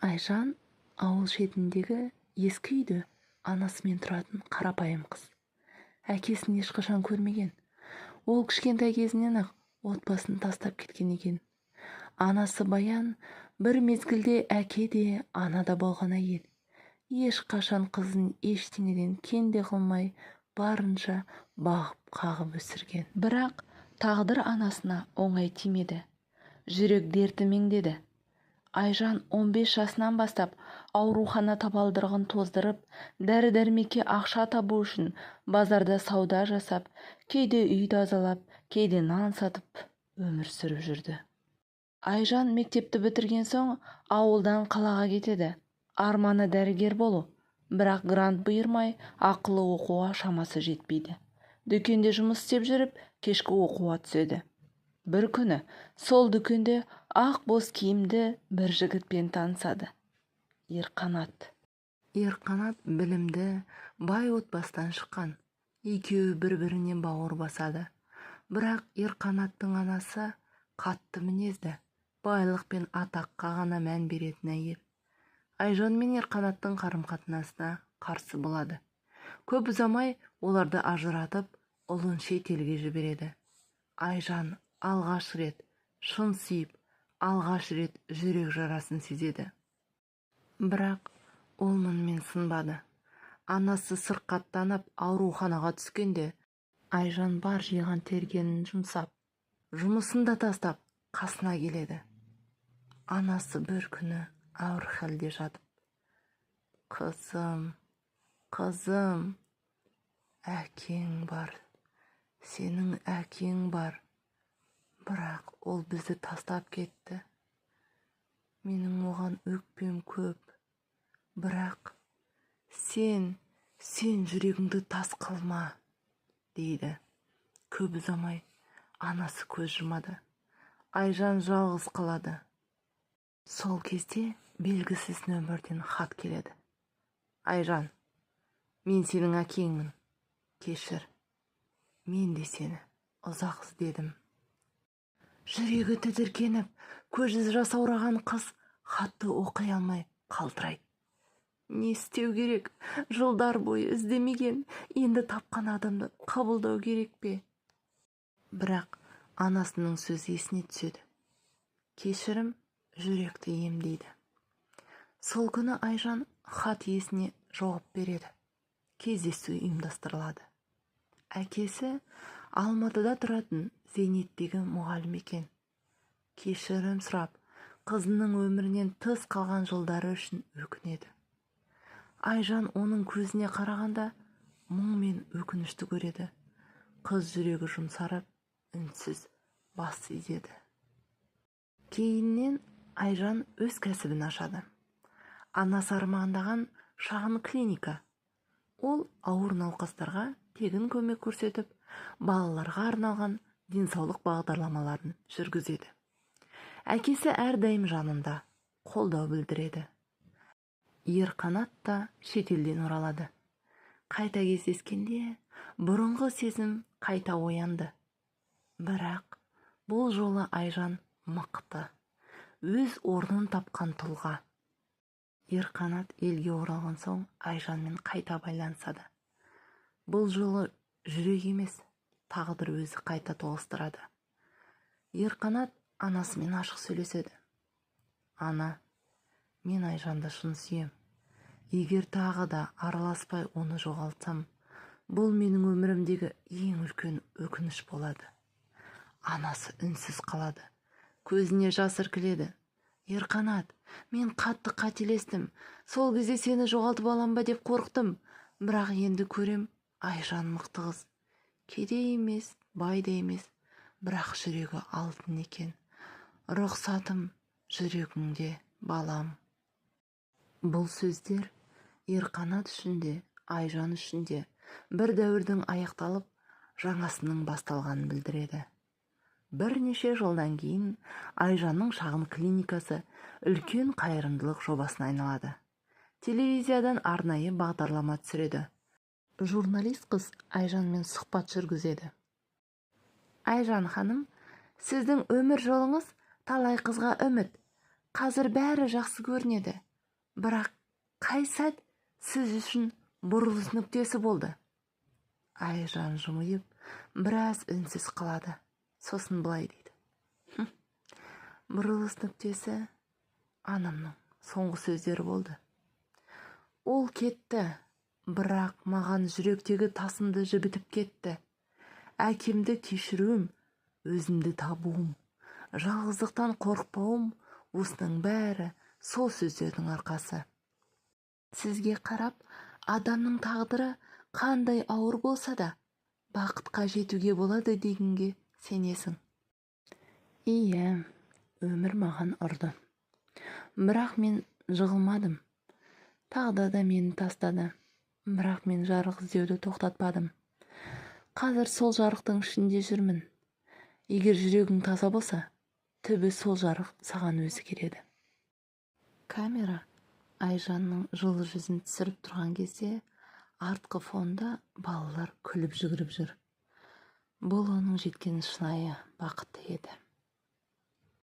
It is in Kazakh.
Айжан ауыл шетіндегі ескі үйде анасымен тұратын қарапайым қыз. Әкесін ешқашан көрмеген. Ол кішкентай кезінен-ақ отбасын тастап кеткен екен. Анасы Баян бір мезгілде әке де ана да болған әйел. Ешқашан қызын ештеңеден кенде қылмай, барынша бағып-қағып өсірген. Бірақ тағдыр анасына оңай тимеді. Жүрек дерті меңдеді. Айжан 15 жасынан бастап аурухана табалдырығын тоздырып, дәрі-дәрмекке ақша табу үшін базарда сауда жасап, кейде үй тазалап, кейде нан сатып өмір сүріп жүрді. Айжан мектепті бітірген соң ауылдан қалаға кетеді. Арманы дәрігер болу, бірақ грант бұйырмай, ақылы оқуға шамасы жетпейді. Дүкенде жұмыс істеп жүріп, кешкі оқуға түседі. Бір күні сол дүкенде ақ боз киімді бір жігітпен танысады. Ерқанат. Ерқанат білімді, бай отбасынан шыққан. Екеуі бір-біріне бауыр басады. Бірақ Ерқанаттың анасы қатты мінезді, байлық пен атаққа ғана мән беретін әйел. Айжан мен Ерқанаттың қарым-қатынасына қарсы болады. Көп ұзамай оларды ажыратып, ұлын шетелге жібереді. Айжан алғаш рет шын сүйіп, алғаш рет жүрек жарасын сезеді. Бірақ ол мұнымен сынбады. Анасы сырқаттанып ауруханаға түскенде, Айжан бар жиған тергенін жұмсап, жұмысын да тастап, қасына келеді. Анасы бір күні ауыр халде жатып: Қызым, әкең бар, сенің әкең бар. Бірақ ол бізді тастап кетті. Менің оған өкпем көп. Бірақ сен жүрегіңді тас қылма, дейді. Көп ұзамай анасы көз жұмады. Айжан жалғыз қалады. Сол кезде белгісіз нөмірден хат келеді. Айжан, мен сенің әкеңмін. Кешір, мен де сені ұзақ іздедім. Жүрегі тітіркеніп, көзі жасаураған қыз хатты оқи алмай қалтырайды. Не істеу керек? Жылдар бойы іздемеген, енді тапқан адамды қабылдау керек пе? Бірақ анасының сөзі есіне түседі. Кешірім жүректі емдейді. Сол күні Айжан хат иесіне жауап береді. Кездесу ұйымдастырылады. Әкесі Алматыда тұратын Зейнеттегі мұғалім екен. Кешірім сұрап, қызының өмірінен тыс қалған жылдары үшін өкінеді. Айжан оның көзіне қарағанда мұң мен өкінішті көреді. Қыз жүрегі жұмсарып, үнсіз бас изеді. Кейіннен Айжан өз кәсібін ашады. Анасы армандаған шағын клиника. Ол ауыр науқастарға тегін көмек көрсетіп, балаларға арналған денсаулық бағдарламаларын жүргізеді. Әкесі әрдайым жанында, қолдау білдіреді. Ерқанат та шетелден оралады. Қайта кездескенде бұрынғы сезім қайта оянды. Бірақ бұл жолы Айжан мықты, өз орнын тапқан тұлға. Ерқанат елге оралған соң Айжанмен қайта байланысады. Бұл жолы жүрек емес, тағдыр өзі қайта тоғыстырады. Ерқанат анасымен ашық сөйлеседі. Ана, мен Айжанды шын сүйем. Егер тағы да араласпай оны жоғалтсам, бұл менің өмірімдегі ең үлкен өкініш болады. Анасы үнсіз қалады. Көзіне жас іркіледі. Ерқанат, мен қатты қателестім. Сол кезде сені жоғалтып алам ба деп қорықтым. Бірақ енді көрем, Айжан мықты қыз. Кедей емес, бай да емес, бірақ жүрегі алтын екен. Рұқсатым жүрегіңде, балам. Бұл сөздер Ерқанат үшін де, Айжан үшін де бір дәуірдің аяқталып, жаңасының басталғанын білдіреді. Бірнеше жылдан кейін Айжанның шағын клиникасы үлкен қайырымдылық жобасына айналады. Телевизиядан арнайы бағдарлама түсіреді. Журналист қыз Айжанмен сұхбат жүргізеді. Айжан ханым, сіздің өмір жолыңыз талай қызға үміт. Қазір бәрі жақсы көрінеді. бірақ қай сәт сіз үшін бұрылыс нүктесі болды? Айжан жымиып, біраз үнсіз қалады. Сосын былай дейді. Бұрылыс нүктесі анамның соңғы сөздері болды. Ол кетті, бірақ маған жүректегі тасымды жібітіп кетті. Әкемді кешіруім, өзімді табуым, жалғыздықтан қорықпауым, осының бәрі сол сөздердің арқасы. Сізге қарап, адамның тағдыры қандай ауыр болса да, бақытқа жетуге болады дегенге сенесің. Иә, өмір маған ұрды. Бірақ мен жығылмадым. Тағдыр да мені тастады. Бірақ мен жарық іздеуді тоқтатпадым. Қазір сол жарықтың ішінде жүрмін. Егер жүрегің таза болса, түбі сол жарық саған өзі келеді. Камера Айжанның жылы жүзін түсіріп тұрған кезде артқы фонда балалар күліп жүгіріп жүр. Бұл оның жеткен шынайы бақыты еді.